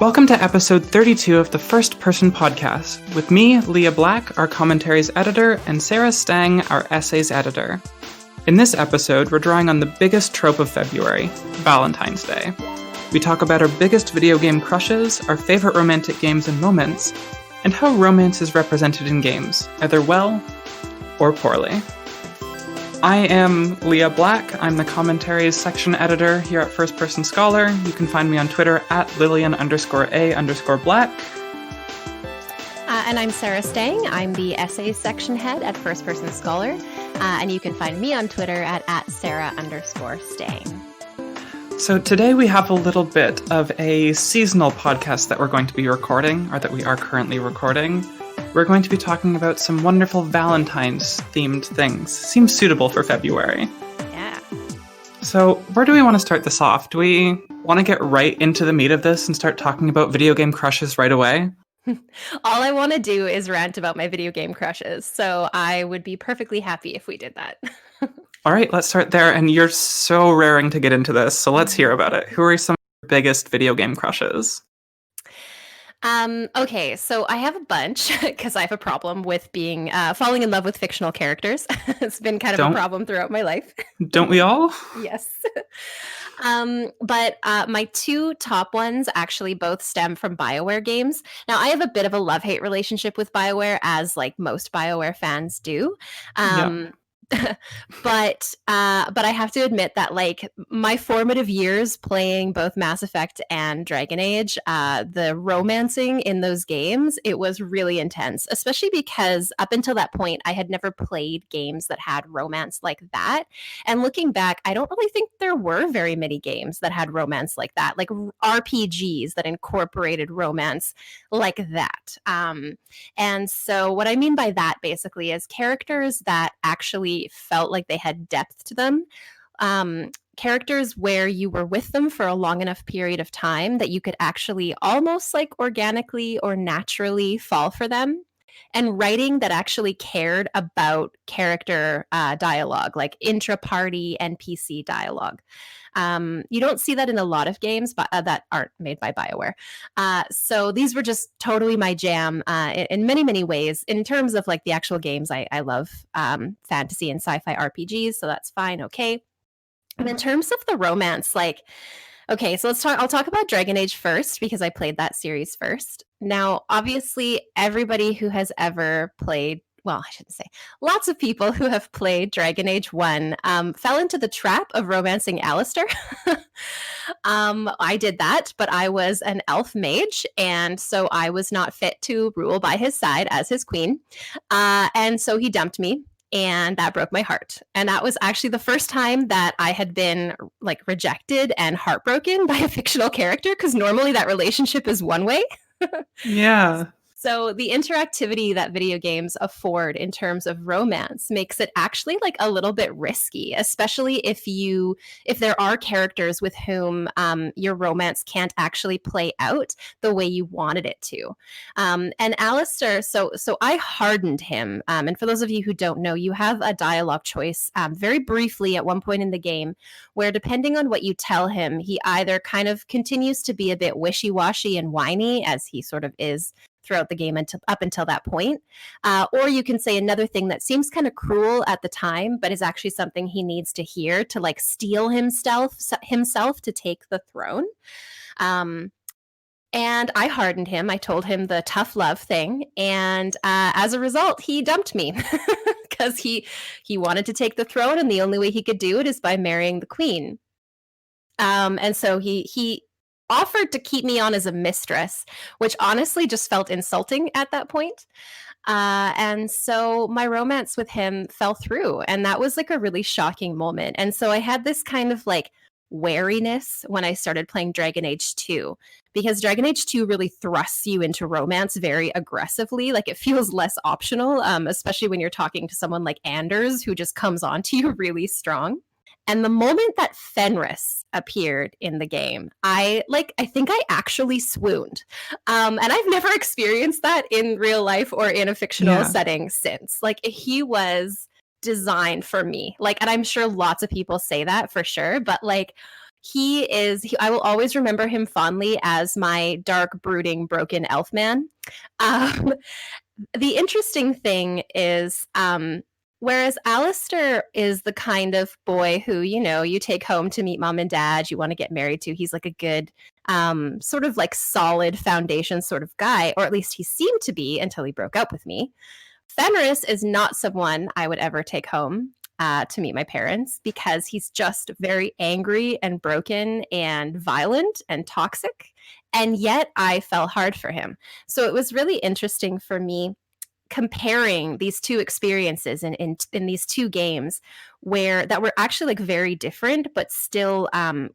Welcome to episode 32 of the First Person Podcast, with me, Lia Black, our commentaries editor, and Sarah Stang, our essays editor. In this episode, we're drawing on the biggest trope of February, Valentine's Day. We talk about our biggest video game crushes, our favorite romantic games and moments, and how romance is represented in games, either well or poorly. I am Lia Black. I'm the commentaries section editor here at First Person Scholar. You can find me on Twitter at Lillian_A_Black. And I'm Sarah Stang. I'm the essays section head at First Person Scholar. And you can find me on Twitter at Sarah_Stang. So today we have a little bit of a seasonal podcast that we're going to be recording, or that we are currently recording. We're going to be talking about some wonderful Valentine's-themed things. Seems suitable for February. Yeah. So where do we want to start this off? Do we want to get right into the meat of this and start talking about video game crushes right away? All I want to do is rant about my video game crushes, so I would be perfectly happy if we did that. All right, let's start there. And you're so raring to get into this, so let's hear about it. Who are some of your biggest video game crushes? Okay, so I have a bunch because I have a problem with being falling in love with fictional characters. It's been kind of a problem throughout my life. Don't we all? Yes. But my two top ones actually both stem from BioWare games. Now, I have a bit of a love-hate relationship with BioWare, as like most BioWare fans do. Yeah. But I have to admit that like my formative years playing both Mass Effect and Dragon Age, the romancing in those games, it was really intense, especially because up until that point, I had never played games that had romance like that. And looking back, I don't really think there were very many games that had romance like that, like RPGs that incorporated romance like that. And so what I mean by that basically is characters that actually felt like they had depth to them. Characters where you were with them for a long enough period of time that you could actually almost like organically or naturally fall for them. And writing that actually cared about character dialogue, like intra-party NPC dialogue. You don't see that in a lot of games that aren't made by BioWare. So these were just totally my jam in many, many ways. In terms of like the actual games, I love fantasy and sci-fi RPGs, so that's fine, okay. And in terms of the romance, like, okay, so I'll talk about Dragon Age first because I played that series first. Now, obviously, everybody who has ever played, well, I shouldn't say, lots of people who have played Dragon Age 1 fell into the trap of romancing Alistair. I did that, but I was an elf mage, and so I was not fit to rule by his side as his queen. And so he dumped me. And that broke my heart. And that was actually the first time that I had been like rejected and heartbroken by a fictional character, because normally that relationship is one way. Yeah. So the interactivity that video games afford in terms of romance makes it actually like a little bit risky, especially if there are characters with whom your romance can't actually play out the way you wanted it to. And Alistair, so I hardened him. And for those of you who don't know, you have a dialogue choice very briefly at one point in the game where depending on what you tell him, he either kind of continues to be a bit wishy-washy and whiny, as he sort of is throughout the game up until that point. Or you can say another thing that seems kind of cruel at the time, but is actually something he needs to hear to like steel himself to take the throne. And I hardened him. I told him the tough love thing. And as a result, he dumped me because he wanted to take the throne. And the only way he could do it is by marrying the queen. And so he offered to keep me on as a mistress, which honestly just felt insulting at that point. And so my romance with him fell through, and that was like a really shocking moment. And so I had this kind of like wariness when I started playing Dragon Age 2, because Dragon Age 2 really thrusts you into romance very aggressively. Like it feels less optional, especially when you're talking to someone like Anders, who just comes on to you really strong. And the moment that Fenris appeared in the game, I think I actually swooned. And I've never experienced that in real life or in a fictional setting since. Like he was designed for me. Like, and I'm sure lots of people say that for sure, but like I will always remember him fondly as my dark, brooding, broken elf man. Um, the interesting thing is, whereas Alistair is the kind of boy who, you take home to meet mom and dad, you want to get married to, he's like a good, sort of like solid foundation sort of guy, or at least he seemed to be until he broke up with me. Fenris is not someone I would ever take home to meet my parents because he's just very angry and broken and violent and toxic. And yet I fell hard for him. So it was really interesting for me comparing these two experiences in these two games that were actually like very different, but still kind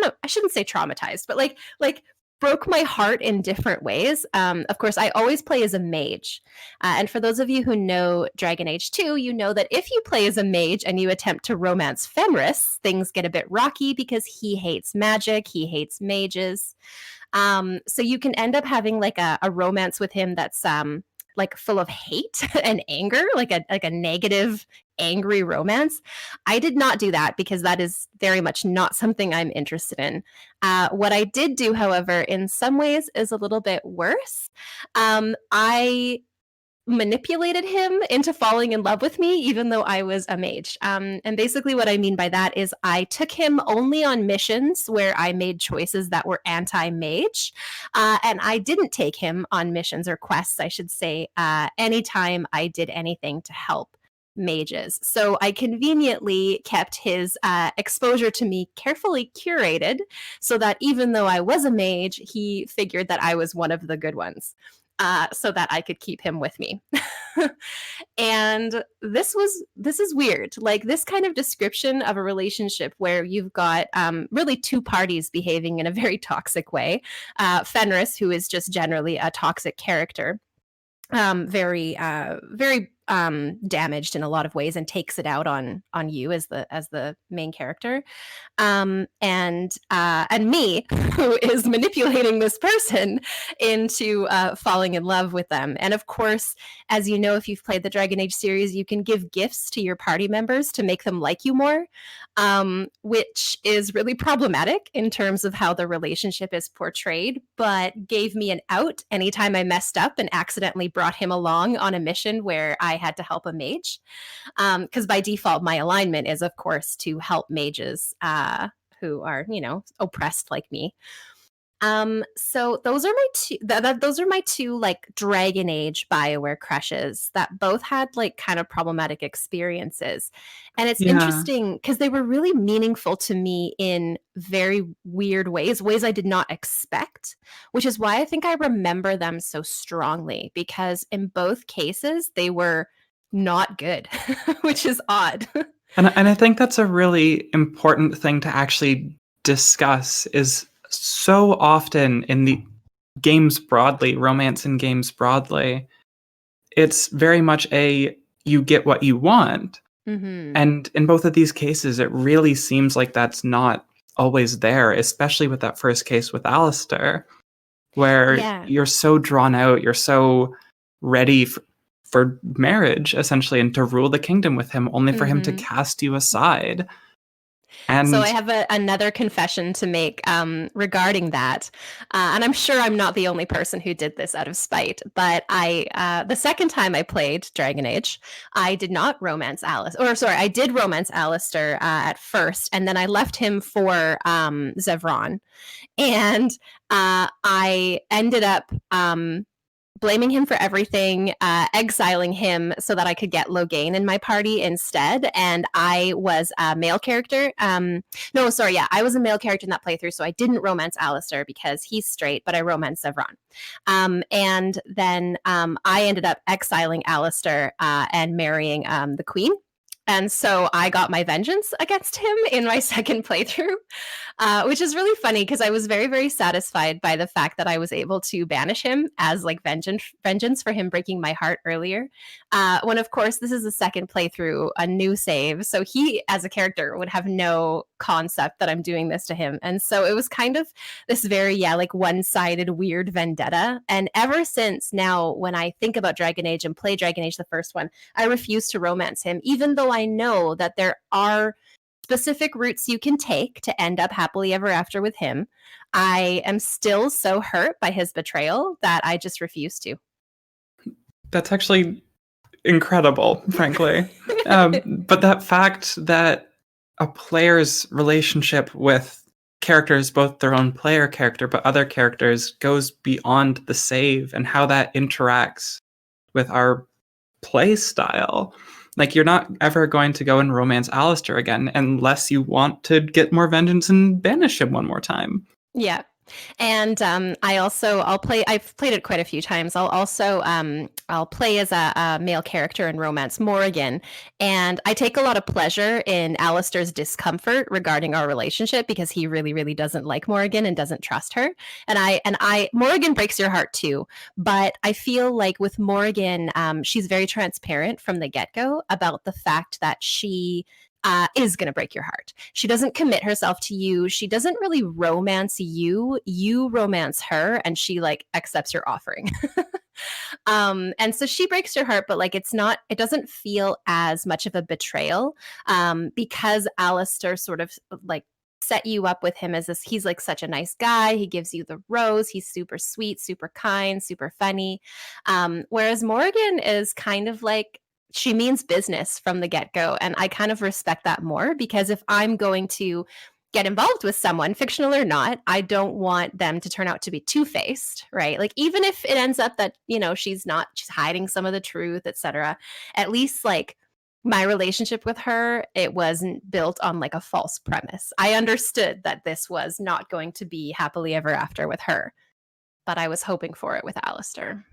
of, I shouldn't say traumatized, but like broke my heart in different ways. Of course, I always play as a mage. And for those of you who know Dragon Age 2, you know that if you play as a mage and you attempt to romance Fenris, things get a bit rocky because he hates magic, he hates mages. So you can end up having like a romance with him that's like full of hate and anger, like a negative, angry romance. I did not do that because that is very much not something I'm interested in. What I did do, however, in some ways is a little bit worse. I manipulated him into falling in love with me, even though I was a mage. And basically, what I mean by that is I took him only on missions where I made choices that were anti-mage, and I didn't take him on missions or quests, I should say, anytime I did anything to help mages. So I conveniently kept his exposure to me carefully curated so that even though I was a mage, he figured that I was one of the good ones. So that I could keep him with me. And this is weird. Like this kind of description of a relationship where you've got really two parties behaving in a very toxic way. Fenris, who is just generally a toxic character, very damaged in a lot of ways and takes it out on you as the main character, and me, who is manipulating this person into falling in love with them. And of course, as you know, if you've played the Dragon Age series, you can give gifts to your party members to make them like you more, which is really problematic in terms of how the relationship is portrayed, but gave me an out anytime I messed up and accidentally brought him along on a mission where I had to help a mage. Because by default, my alignment is, of course, to help mages who are, oppressed like me. So those are my two like Dragon Age BioWare crushes that both had like kind of problematic experiences. And it's interesting because they were really meaningful to me in very weird ways I did not expect, which is why I think I remember them so strongly, because in both cases they were not good, which is odd. And I think that's a really important thing to actually discuss. Is so often in the games broadly, romance in games broadly, it's very much you get what you want. Mm-hmm. And in both of these cases, it really seems like that's not always there, especially with that first case with Alistair, where you're so drawn out, you're so ready for marriage, essentially, and to rule the kingdom with him, only for him to cast you aside. And so I have another confession to make regarding that. And I'm sure I'm not the only person who did this out of spite, but the second time I played Dragon Age, I did not romance I did romance Alistair at first, and then I left him for Zevran. And I ended up blaming him for everything, exiling him so that I could get Logain in my party instead. And I was a male character. I was a male character in that playthrough, so I didn't romance Alistair because he's straight, but I romanced Zevran. And then I ended up exiling Alistair and marrying the queen. And so I got my vengeance against him in my second playthrough, which is really funny because I was very, very satisfied by the fact that I was able to banish him as like vengeance for him breaking my heart earlier. When, of course, this is the second playthrough, a new save. So he, as a character, would have no concept that I'm doing this to him. And so it was kind of this very, like one-sided weird vendetta. And ever since now, when I think about Dragon Age and play Dragon Age, the first one, I refuse to romance him, even though I know that there are specific routes you can take to end up happily ever after with him. I am still so hurt by his betrayal that I just refuse to. That's actually incredible, frankly. But that fact that a player's relationship with characters, both their own player character, but other characters, goes beyond the save and how that interacts with our play style. Like, you're not ever going to go and romance Alistair again unless you want to get more vengeance and banish him one more time. Yeah. And I've played it quite a few times. I'll play as a male character in romance, Morrigan, and I take a lot of pleasure in Alistair's discomfort regarding our relationship because he really, really doesn't like Morrigan and doesn't trust her. Morrigan breaks your heart too, but I feel like with Morrigan, she's very transparent from the get-go about the fact that she is going to break your heart. She doesn't commit herself to you. She doesn't really romance you. You romance her, and she like accepts your offering. And so she breaks your heart, but like it doesn't feel as much of a betrayal because Alistair sort of like set you up with him as this. He's like such a nice guy. He gives you the rose. He's super sweet, super kind, super funny. Whereas Morgan is kind of like, she means business from the get-go, and I kind of respect that more because if I'm going to get involved with someone, fictional or not, I don't want them to turn out to be two-faced, right? Like even if it ends up that, she's hiding some of the truth, etc. At least like my relationship with her, it wasn't built on like a false premise. I understood that this was not going to be happily ever after with her, but I was hoping for it with Alistair.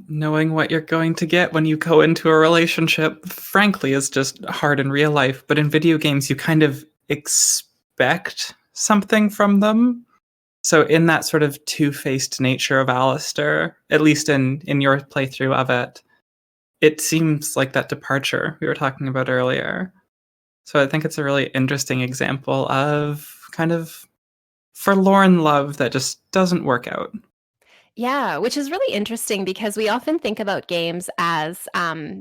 Knowing what you're going to get when you go into a relationship, frankly, is just hard in real life. But in video games, you kind of expect something from them. So in that sort of two-faced nature of Alistair, at least in your playthrough of it seems like that departure we were talking about earlier. So I think it's a really interesting example of kind of forlorn love that just doesn't work out. Yeah, which is really interesting because we often think about games as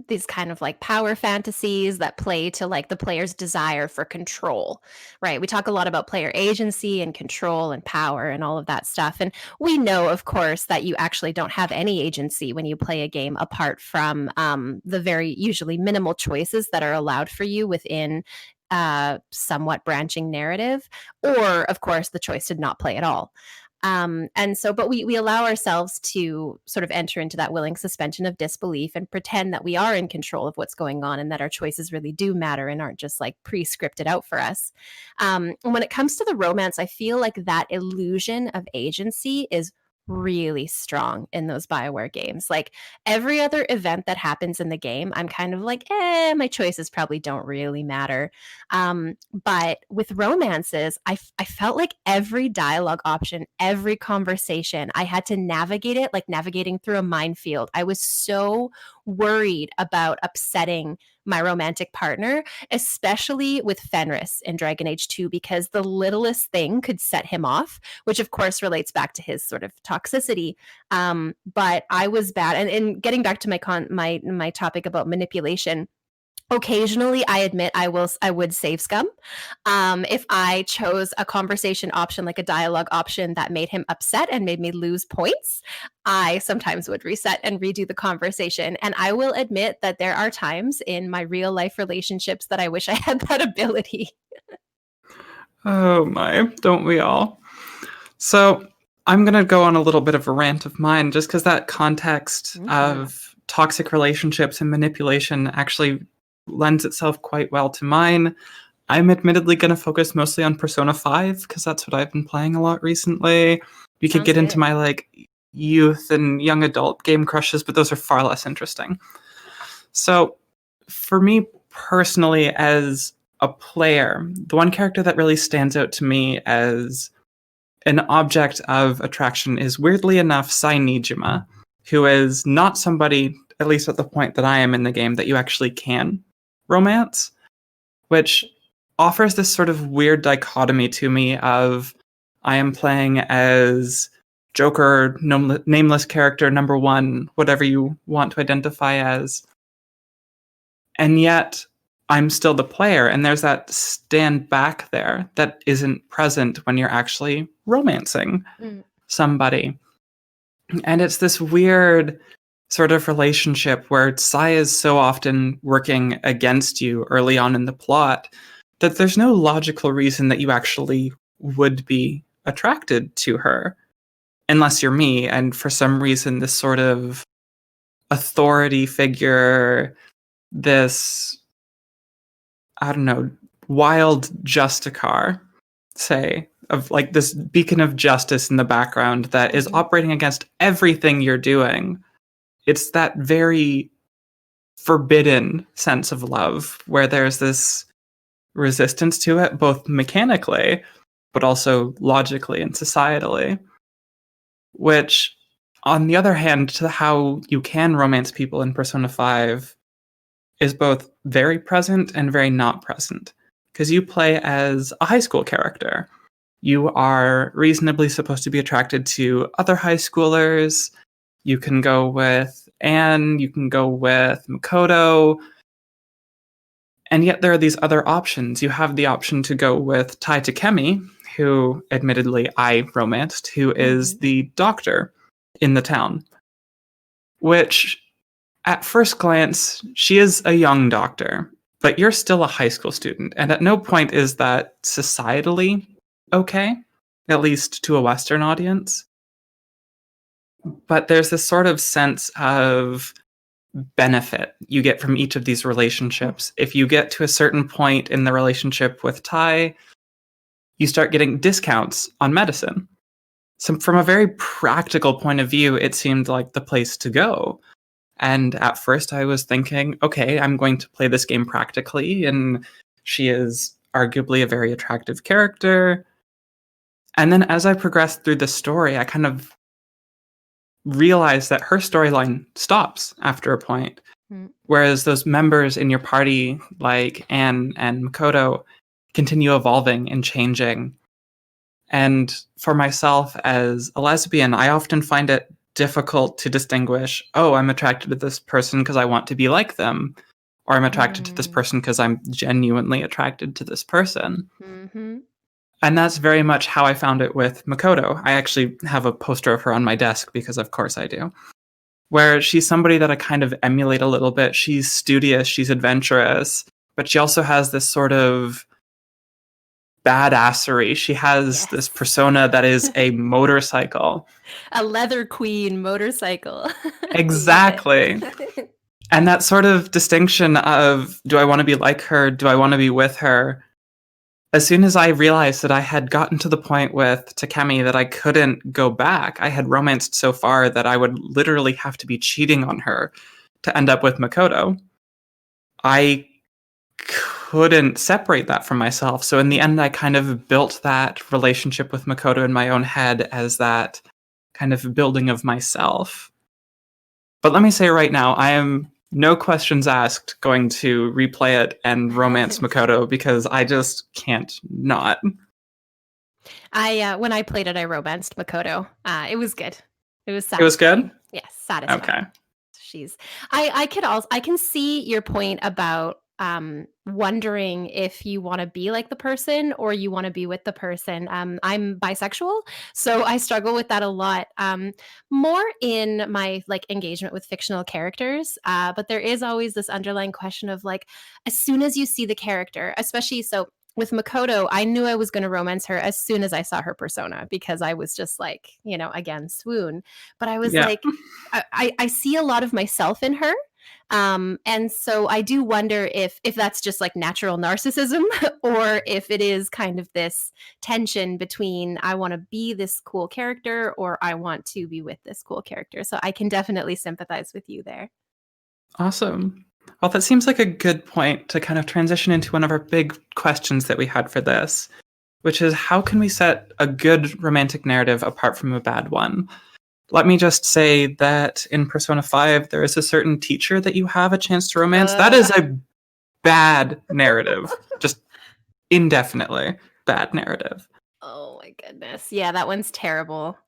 these kind of like power fantasies that play to like the player's desire for control, right? We talk a lot about player agency and control and power and all of that stuff. And we know, of course, that you actually don't have any agency when you play a game apart from the very usually minimal choices that are allowed for you within somewhat branching narrative, or, of course, the choice to not play at all. But we allow ourselves to sort of enter into that willing suspension of disbelief and pretend that we are in control of what's going on and that our choices really do matter and aren't just like pre-scripted out for us. When it comes to the romance, I feel like that illusion of agency is really strong in those BioWare games. Like every other event that happens in the game, I'm kind of like, my choices probably don't really matter. But with romances, I felt like every dialogue option, every conversation, I had to navigate it like navigating through a minefield. I was so worried about upsetting my romantic partner, especially with Fenris in Dragon Age 2, because the littlest thing could set him off, which of course relates back to his sort of toxicity. But I was bad. And getting back to my topic about manipulation, occasionally, I admit I would save scum. If I chose a conversation option, like a dialogue option that made him upset and made me lose points, I sometimes would reset and redo the conversation. And I will admit that there are times in my real life relationships that I wish I had that ability. Oh my, don't we all? So I'm going to go on a little bit of a rant of mine just because that context of toxic relationships and manipulation actually lends itself quite well to mine. I'm admittedly going to focus mostly on Persona 5 because that's what I've been playing a lot recently. We could get into my like youth and young adult game crushes, but those are far less interesting. So for me personally, as a player, the one character that really stands out to me as an object of attraction is, weirdly enough, Sainijima, who is not somebody, at least at the point that I am in the game, that you actually can romance, which offers this sort of weird dichotomy to me of I am playing as Joker, nameless character, number one, whatever you want to identify as, and yet I'm still the player, and there's that stand back there that isn't present when you're actually romancing somebody. And it's this weird sort of relationship where Sai is so often working against you early on in the plot that there's no logical reason that you actually would be attracted to her, unless you're me, and for some reason this sort of authority figure, this, I don't know, wild Justicar, say, of like this beacon of justice in the background that is operating against everything you're doing. It's that very forbidden sense of love where there's this resistance to it, both mechanically, but also logically and societally. Which, on the other hand, to how you can romance people in Persona 5 is both very present and very not present. Because you play as a high school character. You are reasonably supposed to be attracted to other high schoolers. You can go with Anne, you can go with Makoto. And yet there are these other options. You have the option to go with Tai Takemi, who admittedly I romanced, who is the doctor in the town. Which, at first glance, she is a young doctor, but you're still a high school student. And at no point is that societally okay, at least to a Western audience. But there's this sort of sense of benefit you get from each of these relationships. If you get to a certain point in the relationship with Tai, you start getting discounts on medicine. So from a very practical point of view, it seemed like the place to go. And at first I was thinking, okay, I'm going to play this game practically, and she is arguably a very attractive character. And then as I progressed through the story, I kind of realized that her storyline stops after a point. Whereas those members in your party, like Anne and Makoto, continue evolving and changing. And for myself as a lesbian, I often find it difficult to distinguish, oh, I'm attracted to this person because I want to be like them, or I'm attracted to this person because I'm genuinely attracted to this person. And that's very much how I found it with Makoto. I actually have a poster of her on my desk because of course I do. Where she's somebody that I kind of emulate a little bit. She's studious, she's adventurous, but she also has this sort of badassery. She has this persona that is a motorcycle. A leather queen motorcycle. Exactly. And that sort of distinction of, do I want to be like her? Do I want to be with her? As soon as I realized that I had gotten to the point with Takemi that I couldn't go back, I had romanced so far that I would literally have to be cheating on her to end up with Makoto. I couldn't separate that from myself. So in the end, I kind of built that relationship with Makoto in my own head as that kind of building of myself. But let me say right now, I am, no questions asked, going to replay it and romance Makoto because I just can't not. When I played it, I romanced Makoto. It was good. It was satisfying. It was good? Yes, satisfying. Okay. I can see your point about wondering if you want to be like the person or you want to be with the person. I'm bisexual, so I struggle with that a lot. More in my like engagement with fictional characters, but there is always this underlying question of like, as soon as you see the character, especially so. With Makoto, I knew I was going to romance her as soon as I saw her persona because I was just like, again, swoon. But I was like, I see a lot of myself in her. And so I do wonder if that's just like natural narcissism or if it is kind of this tension between I want to be this cool character or I want to be with this cool character. So I can definitely sympathize with you there. Awesome. Well, that seems like a good point to kind of transition into one of our big questions that we had for this, which is how can we set a good romantic narrative apart from a bad one? Let me just say that in Persona 5, there is a certain teacher that you have a chance to romance. That is a bad narrative. Just indefinitely bad narrative. Oh my goodness. Yeah, that one's terrible.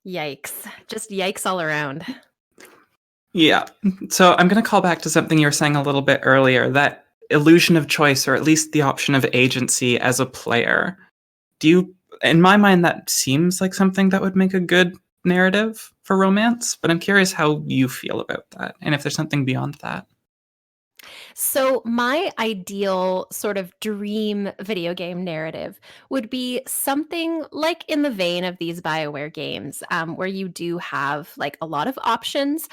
Yikes. Just yikes all around. Yeah. So I'm going to call back to something you were saying a little bit earlier, that illusion of choice, or at least the option of agency as a player. In my mind, that seems like something that would make a good narrative for romance, but I'm curious how you feel about that, and if there's something beyond that. So, my ideal sort of dream video game narrative would be something like in the vein of these BioWare games, where you do have like a lot of options.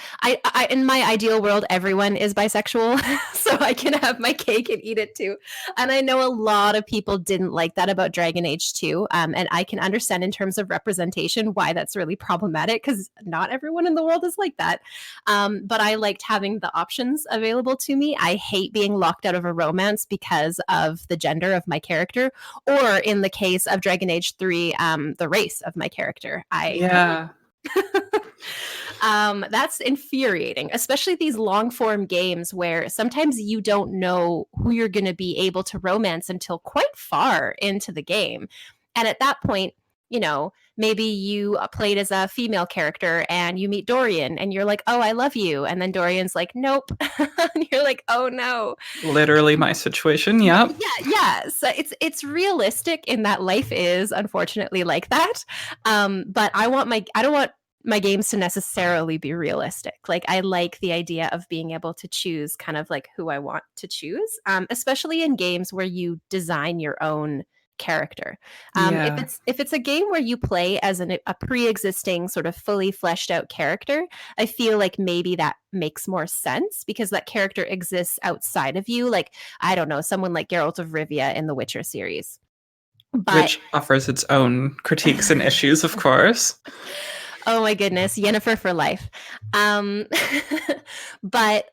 In my ideal world, everyone is bisexual, so I can have my cake and eat it too. And I know a lot of people didn't like that about Dragon Age 2, and I can understand in terms of representation why that's really problematic because not everyone in the world is like that. But I liked having the options available to me. I hate being locked out of a romance because of the gender of my character, or in the case of Dragon Age 3, the race of my character. Yeah. That's infuriating, especially these long form games where sometimes you don't know who you're going to be able to romance until quite far into the game. And at that point, maybe you played as a female character and you meet Dorian and you're like, oh, I love you. And then Dorian's like, nope. And you're like, oh no. Literally my situation. Yep. Yeah. So it's realistic in that life is unfortunately like that. But I don't want my games to necessarily be realistic. Like I like the idea of being able to choose kind of like who I want to choose, especially in games where you design your own character. If it's a game where you play as a pre-existing sort of fully fleshed out character, I feel like maybe that makes more sense because that character exists outside of you. Like, I don't know, someone like Geralt of Rivia in the Witcher series. Which offers its own critiques and issues, of course. Oh my goodness, Yennefer for life. But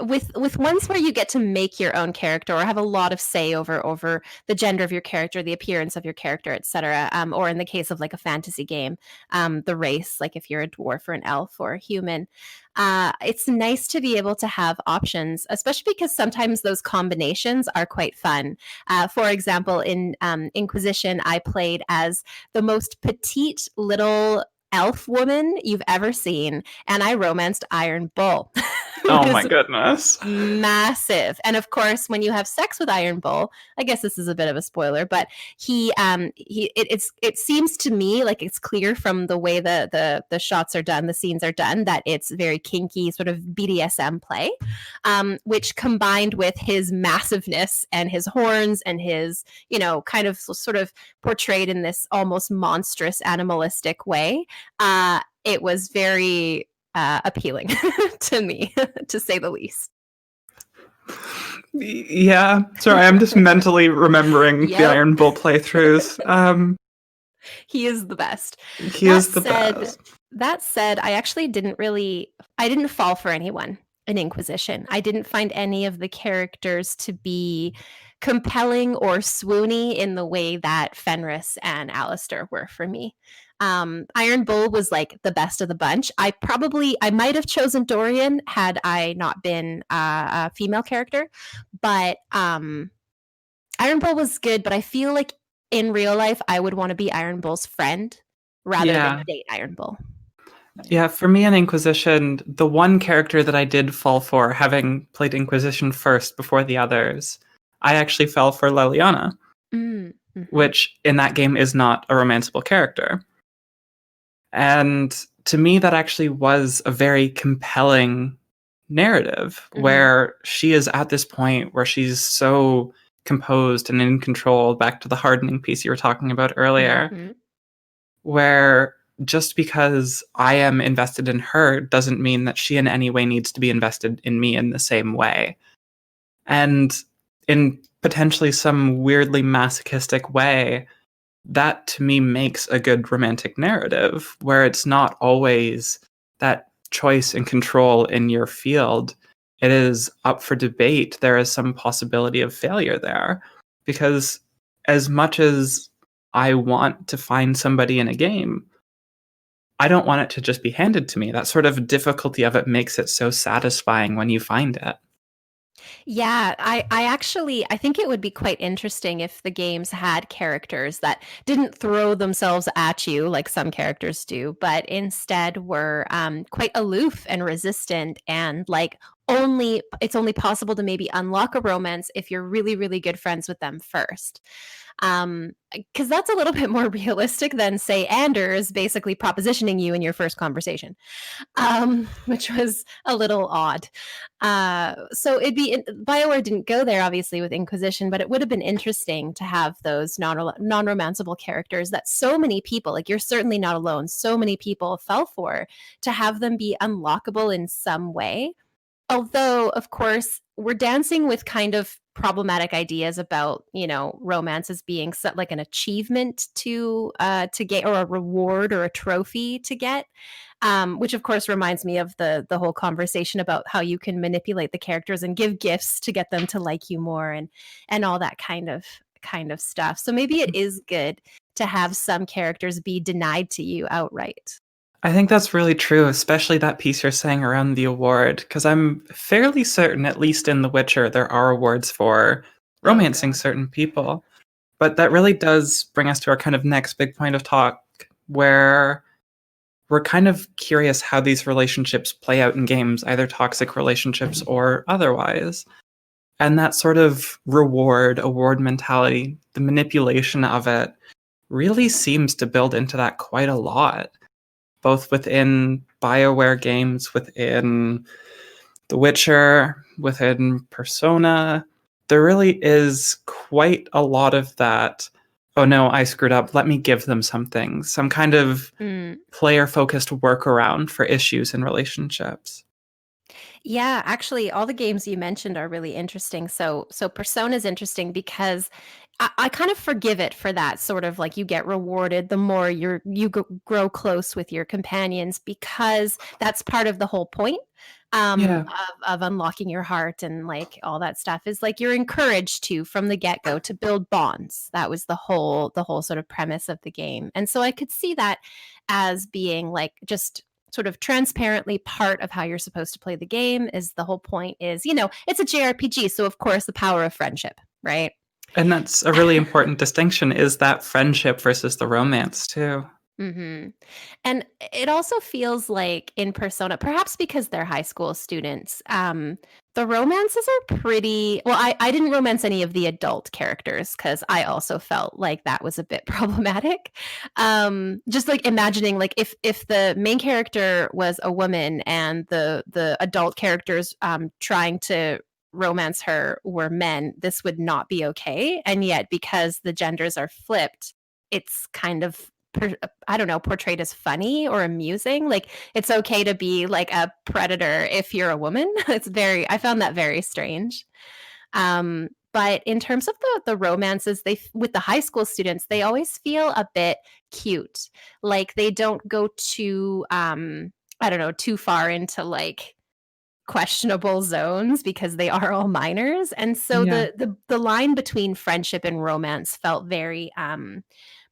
with ones where you get to make your own character or have a lot of say over the gender of your character, the appearance of your character, etc. Or in the case of like a fantasy game, the race, like if you're a dwarf or an elf or a human. It's nice to be able to have options, especially because sometimes those combinations are quite fun. For example, in Inquisition, I played as the most petite little elf woman you've ever seen, and I romanced Iron Bull. Oh my goodness. Massive. And of course, when you have sex with Iron Bull, I guess this is a bit of a spoiler, but it seems to me like it's clear from the way the shots are done, the scenes are done, that it's very kinky sort of BDSM play, which combined with his massiveness and his horns and his, kind of sort of portrayed in this almost monstrous animalistic way, it was very appealing to me, to say the least. Yeah, sorry, I'm just mentally remembering the Iron Bull playthroughs. He is the best. He is the best. That said, I actually didn't fall for anyone in Inquisition. I didn't find any of the characters to be compelling or swoony in the way that Fenris and Alistair were for me. Iron Bull was like the best of the bunch. I might have chosen Dorian had I not been a female character, but Iron Bull was good. But I feel like in real life, I would want to be Iron Bull's friend rather than date Iron Bull. Yeah, for me in Inquisition, the one character that I did fall for, having played Inquisition first before the others, I actually fell for Leliana, which in that game is not a romanceable character. And to me, that actually was a very compelling narrative where she is at this point where she's so composed and in control, back to the hardening piece you were talking about earlier, where just because I am invested in her doesn't mean that she in any way needs to be invested in me in the same way. And in potentially some weirdly masochistic way, that to me makes a good romantic narrative where it's not always that choice and control in your field. It is up for debate. There is some possibility of failure there, because as much as I want to find somebody in a game, I don't want it to just be handed to me. That sort of difficulty of it makes it so satisfying when you find it. Yeah, I think it would be quite interesting if the games had characters that didn't throw themselves at you like some characters do, but instead were quite aloof and resistant and like it's only possible to maybe unlock a romance if you're really, really good friends with them first. Because that's a little bit more realistic than, say, Anders basically propositioning you in your first conversation, which was a little odd. So BioWare didn't go there, obviously, with Inquisition, but it would have been interesting to have those non-romanceable characters that so many people, like you're certainly not alone, so many people fell for, to have them be unlockable in some way. Although, of course, we're dancing with kind of problematic ideas about, romance as being like an achievement to get, or a reward or a trophy to get. Which of course reminds me of the whole conversation about how you can manipulate the characters and give gifts to get them to like you more, and all that kind of stuff. So maybe it is good to have some characters be denied to you outright. I think that's really true, especially that piece you're saying around the award, because I'm fairly certain, at least in The Witcher, there are awards for romancing certain people. But that really does bring us to our kind of next big point of talk, where we're kind of curious how these relationships play out in games, either toxic relationships or otherwise. And that sort of award mentality, the manipulation of it, really seems to build into that quite a lot, both within BioWare games, within The Witcher, within Persona. There really is quite a lot of that, oh no, I screwed up, let me give them something, some kind of player-focused workaround for issues in relationships. Yeah, actually, all the games you mentioned are really interesting. So Persona is interesting because I kind of forgive it for that sort of, like, you get rewarded the more grow close with your companions, because that's part of the whole point, Yeah. of unlocking your heart, and like all that stuff is like you're encouraged to, from the get-go, to build bonds. That was the whole sort of premise of the game. And so I could see that as being like just sort of transparently part of how you're supposed to play the game. Is the whole point is, it's a JRPG, so of course the power of friendship, right? And that's a really important distinction, is that friendship versus the romance, too. Mm-hmm. And it also feels like in Persona, perhaps because they're high school students, the romances are pretty well. I didn't romance any of the adult characters because I also felt like that was a bit problematic. Just like imagining, like, if the main character was a woman and the adult characters trying to romance her were men, this would not be okay. And yet, because the genders are flipped, it's kind of I don't know, portrayed as funny or amusing. Like, it's okay to be like a predator if you're a woman. I found that very strange. But in terms of the romances, with the high school students, they always feel a bit cute. Like, they don't go too, I don't know, too far into like questionable zones, because they are all minors. And so Yeah. the line between friendship and romance felt very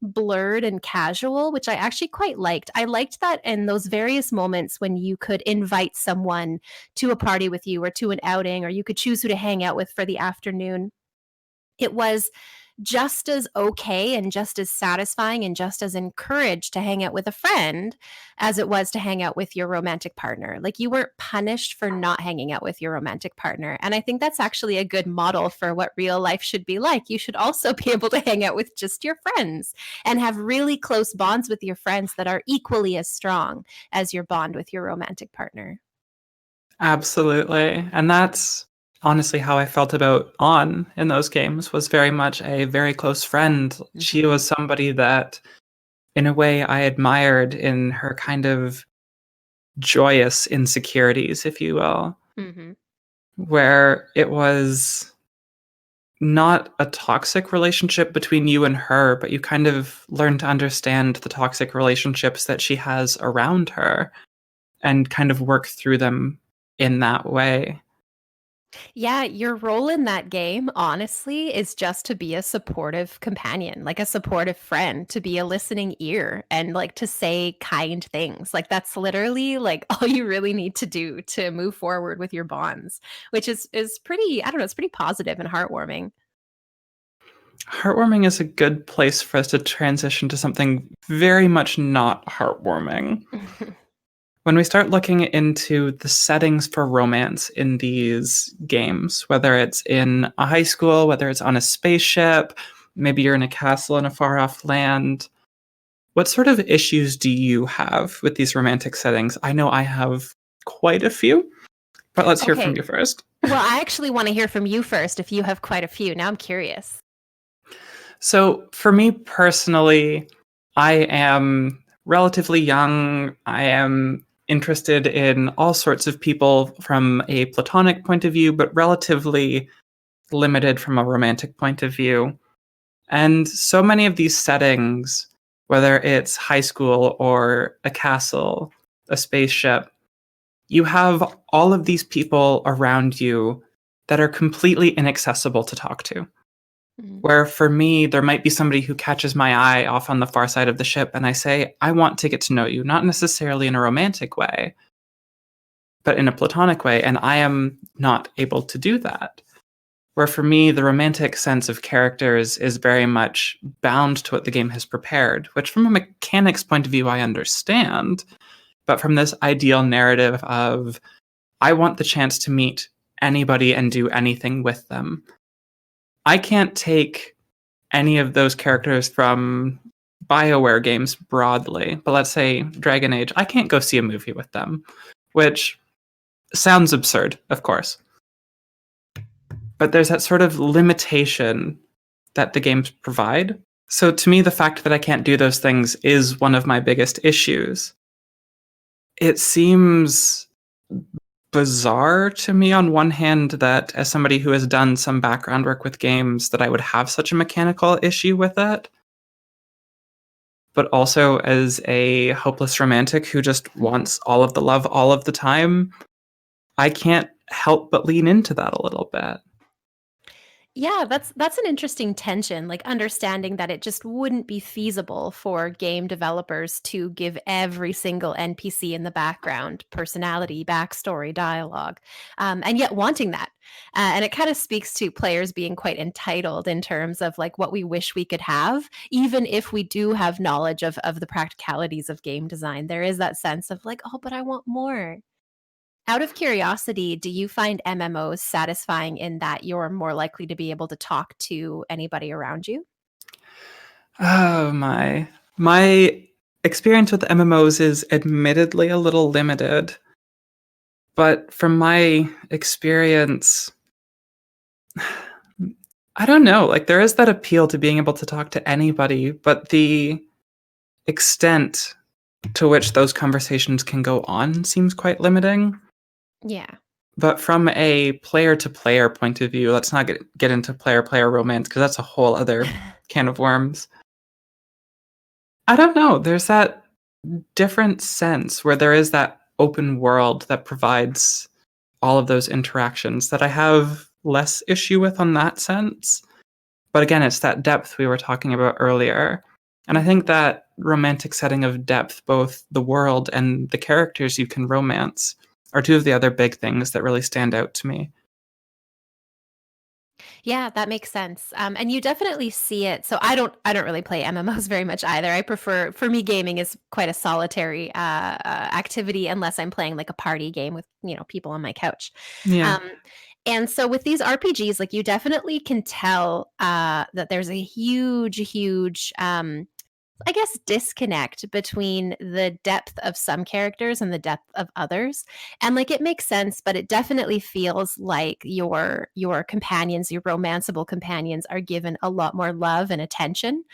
blurred and casual, which I actually quite liked. I liked that in those various moments when you could invite someone to a party with you, or to an outing, or you could choose who to hang out with for the afternoon. It was just as okay and just as satisfying and just as encouraged to hang out with a friend as it was to hang out with your romantic partner. Like, you weren't punished for not hanging out with your romantic partner. And I think that's actually a good model for what real life should be like. You should also be able to hang out with just your friends and have really close bonds with your friends that are equally as strong as your bond with your romantic partner. Absolutely. And that's honestly how I felt about On in those games, was very much a very close friend. She was somebody that, in a way, I admired in her kind of joyous insecurities, if you will, Mm-hmm. where it was not a toxic relationship between you and her, but you kind of learn to understand the toxic relationships that she has around her and kind of work through them in that way. Yeah, your role in that game, honestly, is just to be a supportive companion, like a supportive friend, to be a listening ear, and like to say kind things. Like, that's literally like all you really need to do to move forward with your bonds, which is pretty, I don't know, it's pretty positive and heartwarming. Heartwarming is a good place for us to transition to something very much not heartwarming. When we start looking into the settings for romance in these games, whether it's in a high school, whether it's on a spaceship, maybe you're in a castle in a far off land, what sort of issues do you have with these romantic settings? I know I have quite a few, but let's hear from you first. Well, I actually want to hear from you first if you have quite a few. Now I'm curious. So, for me personally, I am relatively young. I am interested in all sorts of people from a platonic point of view, but relatively limited from a romantic point of view. And so many of these settings, whether it's high school or a castle, a spaceship, you have all of these people around you that are completely inaccessible to talk to. Mhm. Where for me, there might be somebody who catches my eye off on the far side of the ship, and I say, I want to get to know you, not necessarily in a romantic way, but in a platonic way, and I am not able to do that. Where for me, the romantic sense of characters is very much bound to what the game has prepared, which from a mechanics point of view, I understand. But from this ideal narrative of, I want the chance to meet anybody and do anything with them. I can't take any of those characters from BioWare games broadly, but let's say Dragon Age, I can't go see a movie with them, which sounds absurd, of course. But there's that sort of limitation that the games provide. So to me, the fact that I can't do those things is one of my biggest issues. It seems bizarre to me on one hand that as somebody who has done some background work with games that I would have such a mechanical issue with it. But also as a hopeless romantic who just wants all of the love all of the time, I can't help but lean into that a little bit. Yeah, that's an interesting tension, like understanding that it just wouldn't be feasible for game developers to give every single NPC in the background personality, backstory, dialogue, and yet wanting that. And it kind of speaks to players being quite entitled in terms of like what we wish we could have, even if we do have knowledge of the practicalities of game design. There is that sense of like, oh, but I want more. Out of curiosity, do you find MMOs satisfying in that you're more likely to be able to talk to anybody around you? Oh my. My experience with MMOs is admittedly a little limited. But from my experience, I don't know. Like, there is that appeal to being able to talk to anybody, but the extent to which those conversations can go on seems quite limiting. Yeah. But from a player to player point of view, let's not get into player romance because that's a whole other can of worms. I don't know. There's that different sense where there is that open world that provides all of those interactions that I have less issue with on that sense. But again, it's that depth we were talking about earlier. And I think that romantic setting of depth, both the world and the characters you can romance, are two of the other big things that really stand out to me. Yeah, that makes sense. And you definitely see it. So I don't really play MMOs very much either. I prefer for me gaming is quite a solitary activity unless I'm playing like a party game with, you know, people on my couch. Yeah. Um, and so with these RPGs, like you definitely can tell that there's a huge I guess, disconnect between the depth of some characters and the depth of others. And like it makes sense, but it definitely feels like your companions, your romanceable companions are given a lot more love and attention.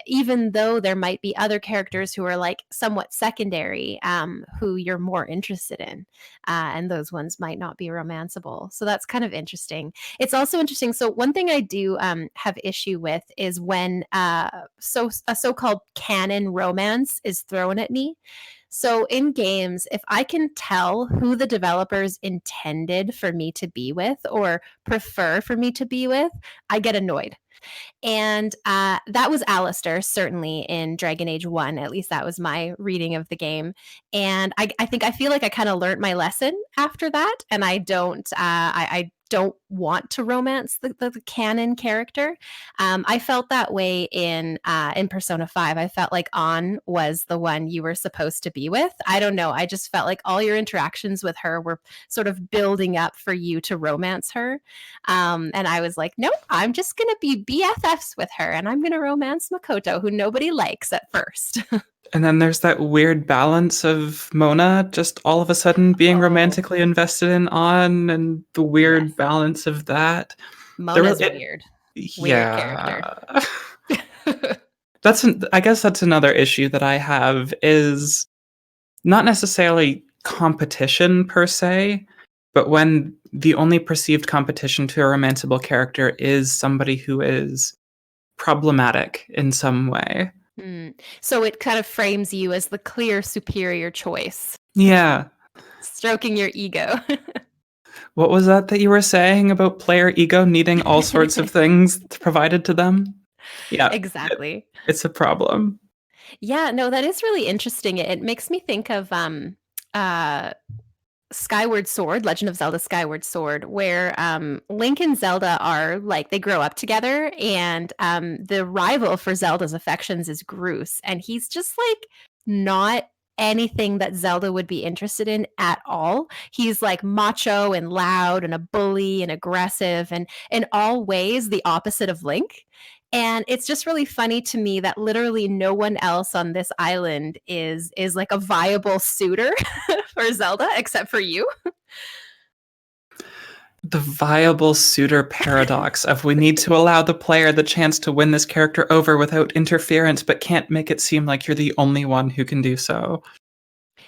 Even though there might be other characters who are like somewhat secondary, who you're more interested in. And those ones might not be romanceable. So that's kind of interesting. It's also interesting. So one thing I do have issue with is when a so-called canon romance is thrown at me. So in games, if I can tell who the developers intended for me to be with or prefer for me to be with, I get annoyed. And that was Alistair, certainly in Dragon Age 1. At least that was my reading of the game. And I think I feel like I kind of learned my lesson after that. And I don't want to romance the canon character. I felt that way in Persona 5. I felt like An was the one you were supposed to be with. I don't know. I just felt like all your interactions with her were sort of building up for you to romance her. And I was like, nope, I'm just going to be BFFs with her and I'm going to romance Makoto, who nobody likes at first. And then there's that weird balance of Mona just all of a sudden being Oh, romantically invested in On, and the weird yes. balance of that. Mona's weird. Weird character. Yeah. I guess that's another issue that I have is not necessarily competition per se, but when the only perceived competition to a romanceable character is somebody who is problematic in some way. So it kind of frames you as the clear superior choice, Yeah. stroking your ego. What was that you were saying about player ego needing all sorts of things provided to them? Yeah, Exactly. it's a problem. Yeah, no, that is really interesting. It makes me think of uh Skyward Sword, Legend of Zelda Skyward Sword, where Link and Zelda are like they grow up together, and the rival for Zelda's affections is Groose, and he's just like not anything that Zelda would be interested in at all. He's like macho and loud and a bully and aggressive and in all ways the opposite of Link. And it's just really funny to me that literally no one else on this island is like a viable suitor for Zelda except for you. The viable suitor paradox of we need to allow the player the chance to win this character over without interference, but can't make it seem like you're the only one who can do so.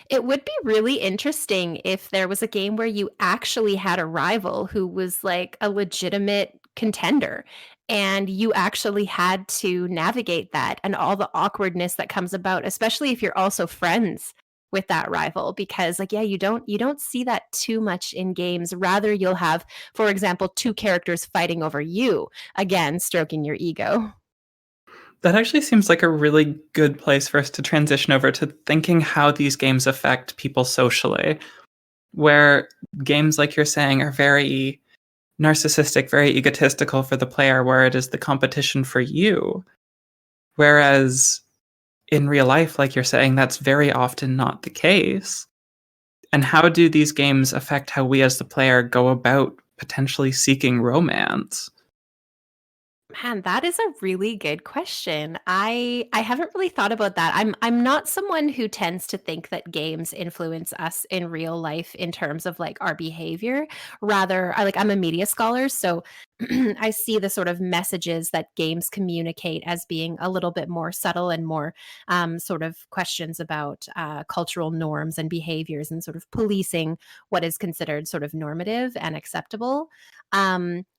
It would be really interesting if there was a game where you actually had a rival who was like a legitimate contender and you actually had to navigate that and all the awkwardness that comes about, especially if you're also friends with that rival, because like yeah, you don't see that too much in games. Rather you'll have, for example, two characters fighting over you, again stroking your ego. That actually seems like a really good place for us to transition over to thinking how these games affect people socially, where games, like you're saying, are very narcissistic, very egotistical for the player, where it is the competition for you. Whereas in real life, like you're saying, that's very often not the case. And how do these games affect how we as the player go about potentially seeking romance? Man, that is a really good question. I haven't really thought about that. I'm not someone who tends to think that games influence us in real life in terms of like our behavior. Rather, I'm a media scholar, so I see the sort of messages that games communicate as being a little bit more subtle and more sort of questions about cultural norms and behaviors and sort of policing what is considered sort of normative and acceptable.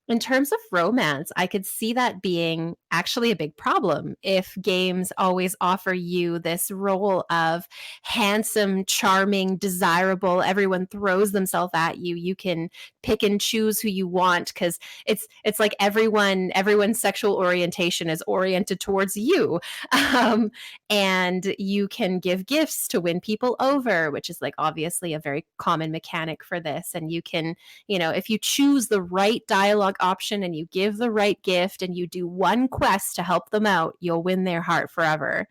In terms of romance, I could see that being actually a big problem if games always offer you this role of handsome, charming, desirable. Everyone throws themselves at you. You can pick and choose who you want because it's like everyone's sexual orientation is oriented towards you. Um, and you can give gifts to win people over, which is like obviously a very common mechanic for this. And you can, if you choose the right dialogue option and you give the right gift and you do one quest to help them out, you'll win their heart forever.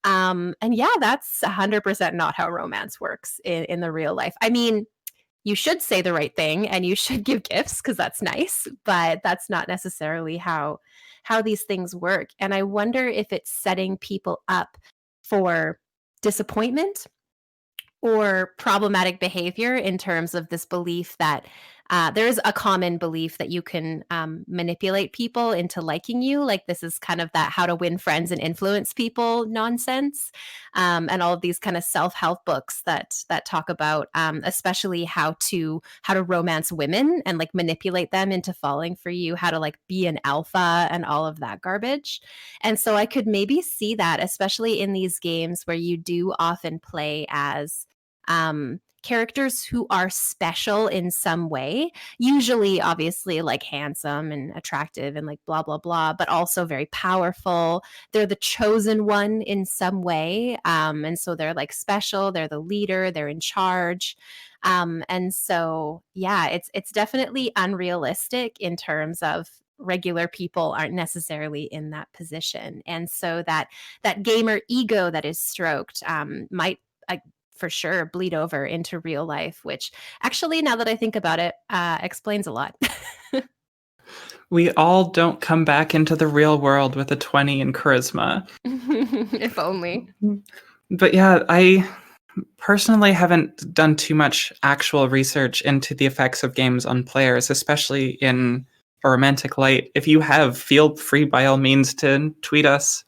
And yeah, that's 100% not how romance works in the real life. I mean, you should say the right thing and you should give gifts because that's nice, but that's not necessarily how these things work. And I wonder if it's setting people up for disappointment or problematic behavior in terms of this belief that there's a common belief that you can manipulate people into liking you. Like this is kind of that how to win friends and influence people nonsense, and all of these kind of self-help books that talk about, especially how to romance women and like manipulate them into falling for you, how to like be an alpha and all of that garbage. And so I could maybe see that, especially in these games where you do often play as characters who are special in some way, usually obviously like handsome and attractive and like blah blah blah, but also very powerful. They're the chosen one in some way, and so they're like special, they're the leader, they're in charge. And so yeah, it's definitely unrealistic in terms of regular people aren't necessarily in that position. And so that gamer ego that is stroked might for sure bleed over into real life, which actually, now that I think about it, explains a lot. We all don't come back into the real world with a 20 in charisma. If only. But yeah, I personally haven't done too much actual research into the effects of games on players, especially in a romantic light. If you have, feel free by all means to tweet us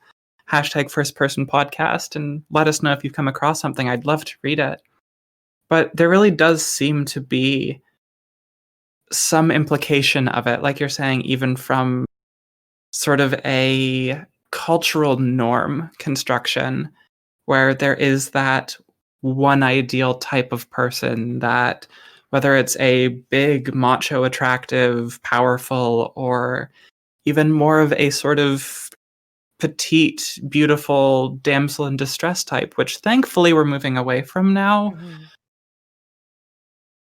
#firstpersonpodcast and let us know if you've come across something. I'd love to read it. But there really does seem to be some implication of it, like you're saying, even from sort of a cultural norm construction where there is that one ideal type of person that, whether it's a big, macho, attractive, powerful, or even more of a sort of petite, beautiful damsel in distress type, which thankfully we're moving away from now. Mm-hmm.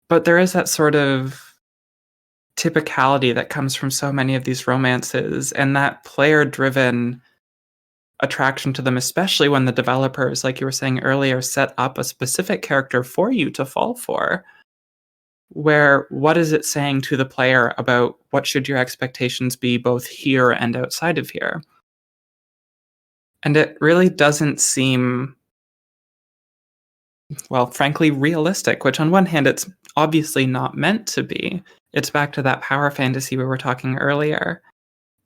But there is that sort of typicality that comes from so many of these romances, and that player-driven attraction to them, especially when the developers, like you were saying earlier, set up a specific character for you to fall for. Where what is it saying to the player about what should your expectations be both here and outside of here? And it really doesn't seem, well, frankly, realistic, which on one hand, it's obviously not meant to be. It's back to that power fantasy we were talking earlier.